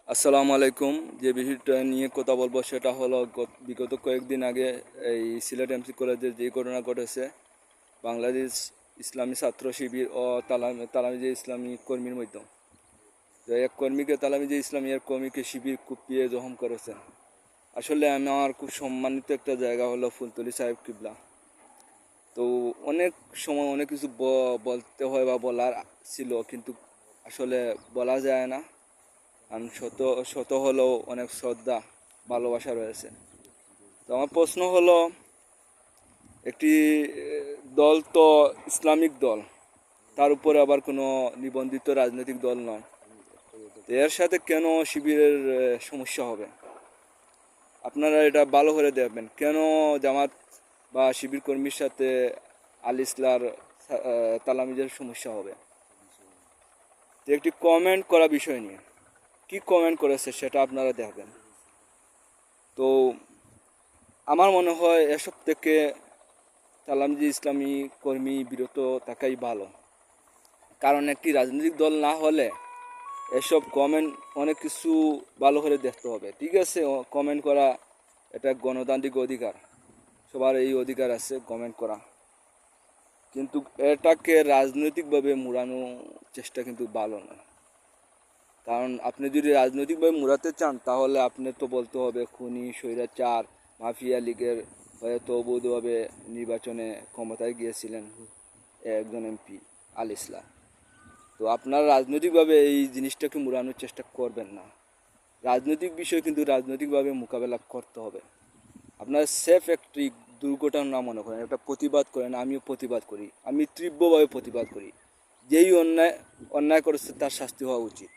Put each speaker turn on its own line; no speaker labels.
আসসালামু আলাইকুম। যে বিষয়টা নিয়ে কথা বলবো সেটা হলো বিগত কয়েকদিন আগে এই সিলেট এমসি কলেজের যে ঘটনা ঘটেছে বাংলাদেশ ইসলামী ছাত্র শিবির ও তালামিজে ইসলামী কর্মীর মধ্যে। তো এক কর্মীকে তালামিজে ইসলামী এর কর্মীকে শিবির কুপিয়ে জখম করেছেন। আসলে আমার খুব সম্মানিত একটা জায়গা হলো ফুলতলি সাহেব কিবলা। তো অনেক সময় অনেক কিছু বলতে হয় বা বলার ছিল, কিন্তু আসলে বলা যায় না। কারণ শত শত হলেও অনেক শ্রদ্ধা ভালোবাসা রয়েছে। তো আমার প্রশ্ন হলো, একটি দল তো ইসলামিক দল, তার উপরে আবার কোনো নিবন্ধিত রাজনৈতিক দল নয়। তো এর সাথে কেন শিবিরের সমস্যা হবে? আপনারা এটা ভালো করে দেখবেন, কেন জামাত বা শিবির কর্মীর সাথে আল ইসলার তালামিজের সমস্যা হবে। তো একটি কমেন্ট করা বিষয় নিয়ে কি কমেন্ট করেছে সেটা আপনারা দেখবেন। তো আমার মনে হয় এসব থেকে তালামজি ইসলামী কর্মী বিরত থাকাই ভালো। কারণ একটি রাজনৈতিক দল না হলে এসব কমেন্ট অনেক কিছু ভালো করে দেখতে হবে। ঠিক আছে, কমেন্ট করা এটা গণতান্ত্রিক অধিকার, সবার এই অধিকার আছে কমেন্ট করা, কিন্তু এটাকে রাজনৈতিকভাবে মুড়ানোর চেষ্টা কিন্তু ভালো নয়। কারণ আপনি যদি রাজনৈতিকভাবে মুড়াতে চান তাহলে আপনি তো বলতে হবে খুনি স্বৈরাচার মাফিয়া লীগের হয়তো অবৈধভাবে নির্বাচনে ক্ষমতায় গিয়েছিলেন একজন এমপি আল ইসলাম। তো আপনারা রাজনৈতিকভাবে এই জিনিসটাকে মুড়ানোর চেষ্টা করবেন না। রাজনৈতিক বিষয় কিন্তু রাজনৈতিকভাবে মোকাবেলা করতে হবে। আপনার সেফ একটি দুর্ঘটনা মনে করেন, একটা প্রতিবাদ করেন, আমিও প্রতিবাদ করি, আমি তীব্রভাবে প্রতিবাদ করি। যেই অন্যায় অন্যায় করেছে তার শাস্তি হওয়া উচিত।